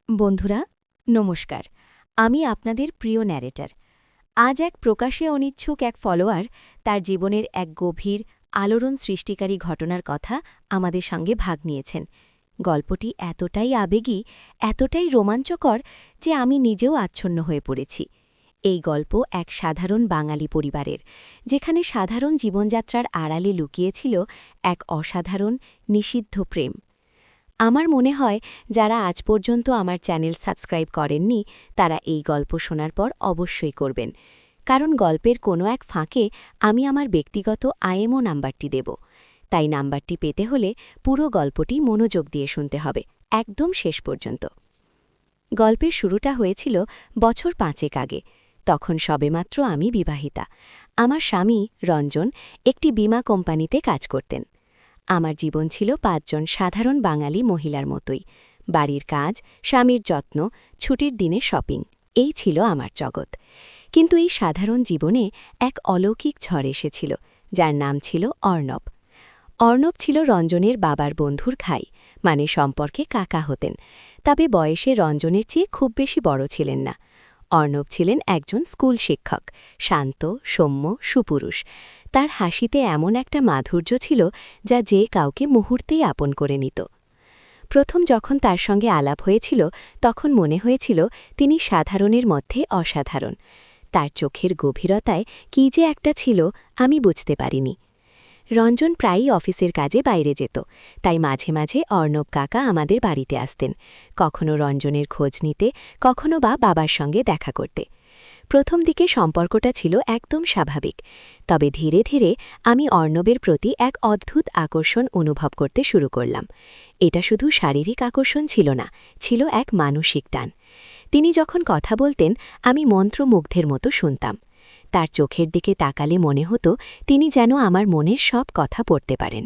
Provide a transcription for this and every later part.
বন্ধুরা নমস্কার। আমি আপনাদের প্রিয় ন্যারেটর। আজ এক প্রকাশে অনিচ্ছুক এক ফলোয়ার তার জীবনের এক গভীর আলোড়ন সৃষ্টিকারী ঘটনার কথা আমাদের সঙ্গে ভাগ নিয়েছেন। গল্পটি এতটাই আবেগী, এতটাই রোমাঞ্চকর যে আমি নিজেও আচ্ছন্ন হয়ে পড়েছি। এই গল্প এক সাধারণ বাঙালি পরিবারের, যেখানে সাধারণ জীবনযাত্রার আড়ালে লুকিয়েছিল এক অসাধারণ নিষিদ্ধ প্রেম। আমার মনে হয় যারা আজ পর্যন্ত আমার চ্যানেল সাবস্ক্রাইব করেননি তারা এই গল্প শোনার পর অবশ্যই করবেন, কারণ গল্পের কোনো এক ফাঁকে আমি আমার ব্যক্তিগত আইএমও নাম্বারটি দেব। তাই নাম্বারটি পেতে হলে পুরো গল্পটি মনোযোগ দিয়ে শুনতে হবে, একদম শেষ পর্যন্ত। গল্পের শুরুটা হয়েছিল বছর ৫ আগে। তখন সবেমাত্র আমি বিবাহিতা। আমার স্বামী রঞ্জন একটি বীমা কোম্পানিতে কাজ করতেন। আমার জীবন ছিল ৫ জন সাধারণ বাঙালি মহিলার মতোই। বাড়ির কাজ, স্বামীর যত্ন, ছুটির দিনে শপিং, এই ছিল আমার জগৎ। কিন্তু এই সাধারণ জীবনে এক অলৌকিক ঝড় এসেছিল, যার নাম ছিল অর্ণব। অর্ণব ছিল রঞ্জনের বাবার বন্ধুর ভাই, মানে সম্পর্কে কাকা হতেন। তবে বয়সে রঞ্জনের চেয়ে খুব বেশি বড় ছিলেন না। অর্ণব ছিলেন একজন স্কুল শিক্ষক, শান্ত, সৌম্য, সুপুরুষ। তার হাসিতে এমন একটা মাধুর্য ছিল যা যে কাউকে মুহূর্তেই আপন করে নিত। প্রথম যখন তার সঙ্গে আলাপ হয়েছিল তখন মনে হয়েছিল তিনি সাধারণের মধ্যে অসাধারণ। তার চোখের গভীরতায় কী যে একটা ছিল আমি বুঝতে পারিনি। রঞ্জন প্রায়ই অফিসের কাজে বাইরে যেত, তাই মাঝে মাঝে অর্ণব কাকা আমাদের বাড়িতে আসতেন, কখনো রঞ্জনের খোঁজ নিতে, কখনো বা বাবার সঙ্গে দেখা করতে। প্রথম দিকে সম্পর্কটা ছিল একদম স্বাভাবিক, তবে ধীরে ধীরে আমি অর্ণবের প্রতি এক অদ্ভুত আকর্ষণ অনুভব করতে শুরু করলাম। এটা শুধু শারীরিক আকর্ষণ ছিল না, ছিল এক মানসিক টান। তিনি যখন কথা বলতেন আমি মন্ত্রমুগ্ধের মতো শুনতাম। তার চোখের দিকে তাকালে মনে হতো তিনি যেন আমার মনের সব কথা পড়তে পারেন।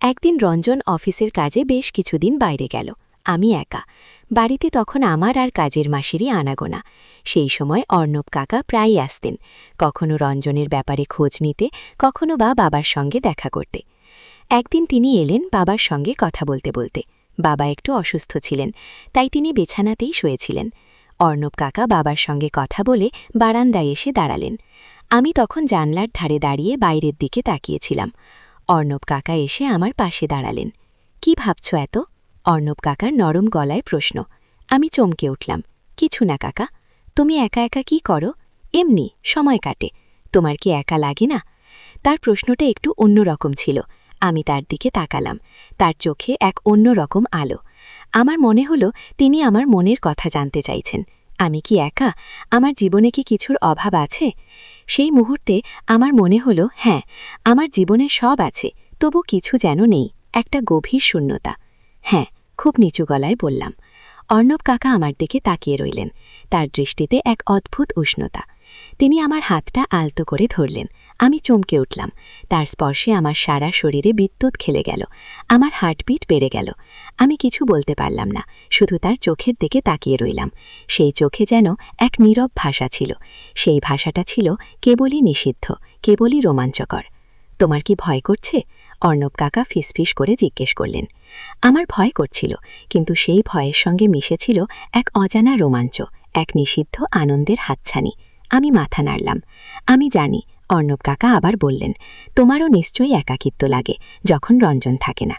একদিন রঞ্জন অফিসের কাজে বেশ কিছুদিন বাইরে গেল। আমি একা। বাড়িতে তখন আমার আর কাজের মাসেরই আনাগোনা। সেই সময় অর্ণব কাকা প্রায়ই আসতেন, কখনো রঞ্জনের ব্যাপারে খোঁজ নিতে, কখনো বা বাবার সঙ্গে দেখা করতে। একদিন তিনি এলেন বাবার সঙ্গে কথা বলতে বলতে। বাবা একটু অসুস্থ ছিলেন, তাই তিনি বিছানাতেই শুয়েছিলেন। অর্ণব কাকা বাবার সঙ্গে কথা বলে বারান্দায় এসে দাঁড়ালেন। আমি তখন জানলার ধারে দাঁড়িয়ে বাইরের দিকে তাকিয়েছিলাম। অর্ণব কাকা এসে আমার পাশে দাঁড়ালেন। কি ভাবছ এত? অর্ণব কাকার নরম গলায় প্রশ্ন। আমি চমকে উঠলাম। কিছু না কাকা। তুমি একা একা কি করো? এমনি সময় কাটে। তোমার কি একা লাগে না? তার প্রশ্নটা একটু অন্যরকম ছিল। আমি তার দিকে তাকালাম। তার চোখে এক অন্যরকম আলো। আমার মনে হলো তিনি আমার মনের কথা জানতে চাইছেন। আমি কি একা? আমার জীবনে কি কিছুর অভাব আছে? সেই মুহূর্তে আমার মনে হলো হ্যাঁ, আমার জীবনে সব আছে, তবু কিছু যেন নেই, একটা গভীর শূন্যতা। হ্যাঁ, খুব নিচু গলায় বললাম। অর্ণব কাকা আমার দিকে তাকিয়ে রইলেন। তার দৃষ্টিতে এক অদ্ভুত উষ্ণতা। তিনি আমার হাতটা আলতো করে ধরলেন। আমি চমকে উঠলাম। তার স্পর্শে আমার সারা শরীরে বিদ্যুৎ খেলে গেল। আমার হার্টবিট বেড়ে গেল। আমি কিছু বলতে পারলাম না, শুধু তার চোখের দিকে তাকিয়ে রইলাম। সেই চোখে যেন এক নীরব ভাষা ছিল। সেই ভাষাটা ছিল কেবলই নিষিদ্ধ, কেবলই রোমাঞ্চকর। তোমার কি ভয় করছে? অর্ণব কাকা ফিসফিস করে জিজ্ঞেস করলেন। আমার ভয় করছিল, কিন্তু সেই ভয়ের সঙ্গে মিশেছিল এক অজানা রোমাঞ্চ, এক নিষিদ্ধ আনন্দের হাতছানি। আমি মাথা নাড়লাম। আমি জানি। অর্ণব কাকা আবার বললেন, তোমারও নিশ্চয়ই একাকিত্ব লাগে যখন রঞ্জন থাকে না।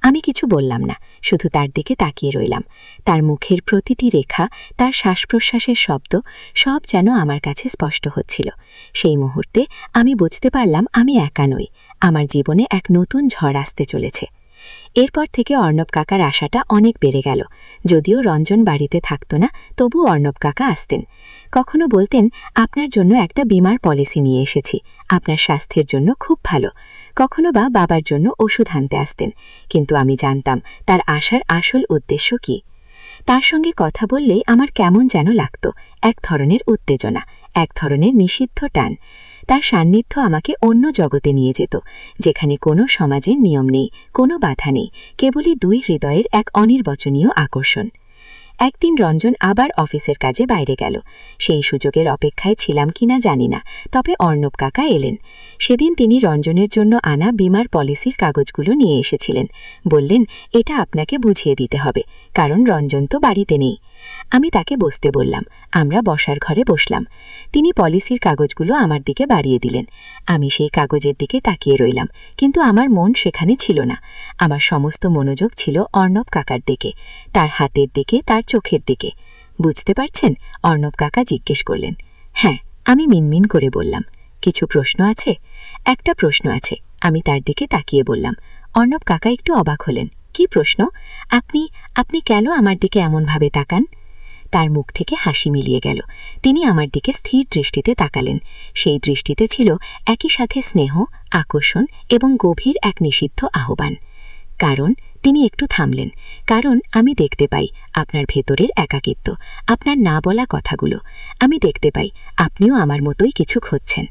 আমি কিছু বললাম না, শুধু তার দিকে তাকিয়ে রইলাম। তার মুখের প্রতিটি রেখা, তার শ্বাস প্রশ্বাসের শব্দ, সব যেন আমার কাছে স্পষ্ট হচ্ছিল। সেই মুহূর্তে আমি বুঝতে পারলাম আমি একা নই, আমার জীবনে এক নতুন ঝড় আসতে চলেছে। এরপর থেকে অর্ণব কাকার আশাটা অনেক বেড়ে গেল। যদিও রঞ্জন বাড়িতে থাকত না, তবু অর্ণব কাকা আসতেন। কখনো বলতেন, আপনার জন্য একটা বীমার পলিসি নিয়ে এসেছি, আপনার স্বাস্থ্যের জন্য খুব ভালো। কখনো বা বাবার জন্য ওষুধ আনতে আসতেন, কিন্তু আমি জানতাম তার আসার আসল উদ্দেশ্য কী। তার সঙ্গে কথা বললেই আমার কেমন যেন লাগত, এক ধরনের উত্তেজনা, এক ধরনের নিষিদ্ধ টান। তার সান্নিধ্য আমাকে অন্য জগতে নিয়ে যেত, যেখানে কোনো সমাজের নিয়ম নেই, কোনো বাধা নেই, কেবলই দুই হৃদয়ের এক অনির্বচনীয় আকর্ষণ। একদিন রঞ্জন আবার অফিসের কাজে বাইরে গেল। সেই সুযোগের অপেক্ষায় ছিলাম কিনা জানি না, তবে অর্ণব কাকা এলেন। সেদিন তিনি রঞ্জনের জন্য আনা বীমার পলিসির কাগজগুলো নিয়ে এসেছিলেন। বললেন, এটা আপনাকে বুঝিয়ে দিতে হবে, কারণ রঞ্জন তো বাড়িতে নেই। আমি তাকে বসতে বললাম। আমরা বসার ঘরে বসলাম। তিনি পলিসির কাগজগুলো আমার দিকে বাড়িয়ে দিলেন। আমি সেই কাগজের দিকে তাকিয়ে রইলাম, কিন্তু আমার মন সেখানে ছিল না। আমার সমস্ত মনোযোগ ছিল অর্ণব কাকার দিকে, তার হাতের দিকে, তার চোখের দিকে। বুঝতে পারছেন? অর্ণব কাকা জিজ্ঞেস করলেন। হ্যাঁ, আমি মিনমিন করে বললাম। কিছু প্রশ্ন আছে? একটা প্রশ্ন আছে। আমি তার দিকে তাকিয়ে বললাম। অর্ণব কাকা একটু অবাক হলেন। কি প্রশ্ন? আপনি আপনি কেন আমার দিকে এমনভাবে তাকান? তার মুখ থেকে হাসি মিলিয়ে গেল। তিনি আমার দিকে স্থির দৃষ্টিতে তাকালেন। সেই দৃষ্টিতে ছিল একই সাথে স্নেহ, আকর্ষণ এবং গভীর এক নিষিদ্ধ আহ্বান। কারণ তিনি একটু থামলেন। কারণ আমি দেখতে পাই আপনার ভেতরের একাকিত্ব, আপনার না বলা কথাগুলো। আমি দেখতে পাই আপনিও আমার মতোই কিছু খুঁজছেন।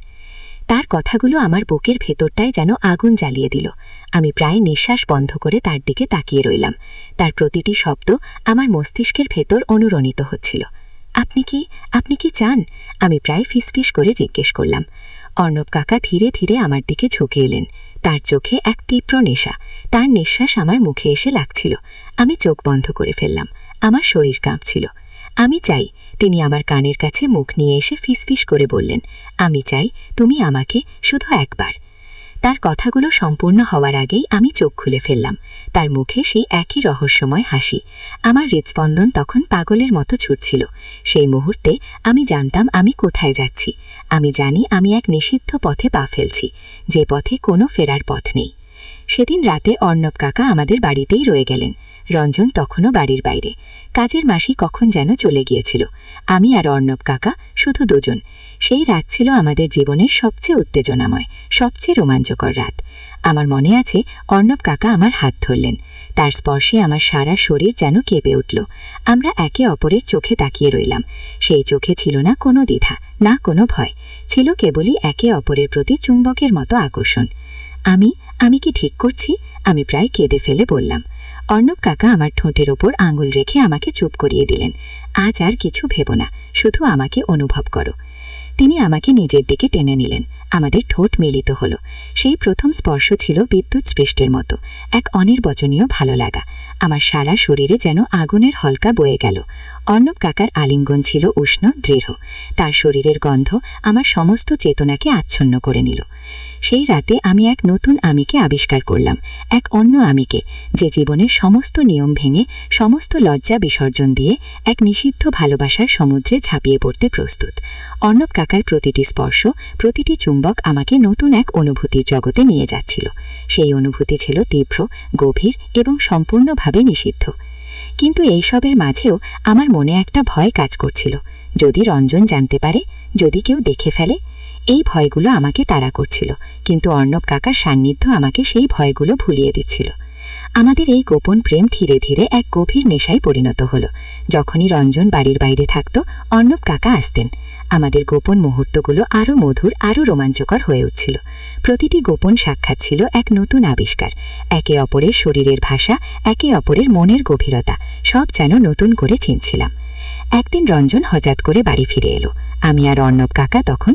তার কথাগুলো আমার বুকের ভেতরটায় যেন আগুন জ্বালিয়ে দিল। আমি প্রায় নিঃশ্বাস বন্ধ করে তার দিকে তাকিয়ে রইলাম। তার প্রতিটি শব্দ আমার মস্তিষ্কের ভেতর অনুরণিত হচ্ছিল। আপনি কি চান? আমি প্রায় ফিসফিস করে জিজ্ঞেস করলাম। অর্ণব কাকা ধীরে ধীরে আমার দিকে ঝুঁকে এলেন। তার চোখে এক তীব্র নেশা। তার নিঃশ্বাস আমার মুখে এসে লাগছিল। আমি চোখ বন্ধ করে ফেললাম। আমার শরীর কাঁপছিল। আমি চাই। তিনি আমার কানের কাছে মুখ নিয়ে এসে ফিসফিস করে বললেন, আমি চাই তুমি আমাকে শুধু একবার। তার কথাগুলো সম্পূর্ণ হওয়ার আগেই আমি চোখ খুলে ফেললাম। তার মুখে সেই একই রহস্যময় হাসি। আমার হৃদস্পন্দন তখন পাগলের মতো ছুটছিল। সেই মুহূর্তে আমি জানতাম আমি কোথায় যাচ্ছি। আমি জানি আমি এক নিষিদ্ধ পথে পা ফেলছি, যে পথে কোনো ফেরার পথ নেই। সেদিন রাতে অর্ণব কাকা আমাদের বাড়িতেই রয়ে গেলেন। রঞ্জন তখনও বাড়ির বাইরে। কাজের মাসি কখন যেন চলে গিয়েছিল। আমি আর অর্ণব কাকা শুধু দুজন। সেই রাত ছিল আমাদের জীবনের সবচেয়ে উত্তেজনাময়, সবচেয়ে রোমাঞ্চকর রাত। আমার মনে আছে অর্ণব কাকা আমার হাত ধরলেন। তার স্পর্শে আমার সারা শরীর যেন কেঁপে উঠল। আমরা একে অপরের চোখে তাকিয়ে রইলাম। সেই চোখে ছিল না কোনো দ্বিধা, না কোনো ভয়। ছিল কেবলই একে অপরের প্রতি চুম্বকের মতো আকর্ষণ। আমি কি ঠিক করছি? আমি প্রায় কেঁদে ফেলে বললাম। অর্ণব কাকা আমার ঠোঁটের ওপর আঙুল রেখে আমাকে চুপ করিয়ে দিলেন। আজ আর কিছু ভেবো না, শুধু আমাকে অনুভব করো। তিনি আমাকে নিজের দিকে টেনে নিলেন। আমাদের ঠোঁট মিলিত হল। সেই প্রথম স্পর্শ ছিল বিদ্যুৎ স্পৃষ্টের মতো, এক অনির্বচনীয় ভালো লাগা। আমার সারা শরীরে যেন আগুনের হলকা বয়ে গেল। অর্ণব কাকার আলিঙ্গন ছিল উষ্ণ, দৃঢ়। তার শরীরের গন্ধ আমার সমস্ত চেতনাকে আচ্ছন্ন করে নিল। সেই রাতে আমি এক নতুন আমিকে আবিষ্কার করলাম, এক অন্য আমিকে, যে জীবনের সমস্ত নিয়ম ভেঙে, সমস্ত লজ্জা বিসর্জন দিয়ে এক নিষিদ্ধ ভালোবাসার সমুদ্রে ঝাঁপিয়ে পড়তে প্রস্তুত। অর্ণব কাকার প্রতিটি স্পর্শ, প্রতিটি চুম্বক আমাকে নতুন এক অনুভূতির জগতে নিয়ে যাচ্ছিল। সেই অনুভূতি ছিল তীব্র, গভীর এবং সম্পূর্ণভাবে নিষিদ্ধ। কিন্তু এইসবের মাঝেও আমার মনে একটা ভয় কাজ করছিল। যদি রঞ্জন জানতে পারে, যদি কেউ দেখে ফেলে। এই ভয়গুলো আমাকে তাড়া করছিল, কিন্তু অর্ণব কাকার সান্নিধ্য আমাকে সেই ভয়গুলো ভুলিয়ে দিচ্ছিল। আমাদের এই গোপন প্রেম ধীরে ধীরে এক গভীর নেশায় পরিণত হলো। যখনই রঞ্জন বাড়ির বাইরে থাকত, অর্ণব কাকা আসতেন। আমাদের গোপন মুহূর্তগুলো আরও মধুর, আরও রোমাঞ্চকর হয়ে উঠছিল। প্রতিটি গোপন সাক্ষাৎ ছিল এক নতুন আবিষ্কার। একে অপরের শরীরের ভাষা, একে অপরের মনের গভীরতা, সব যেন নতুন করে চিনছিলাম। একদিন রঞ্জন হঠাৎ করে বাড়ি ফিরে এলো। আমি আর অর্ণব কাকা তখন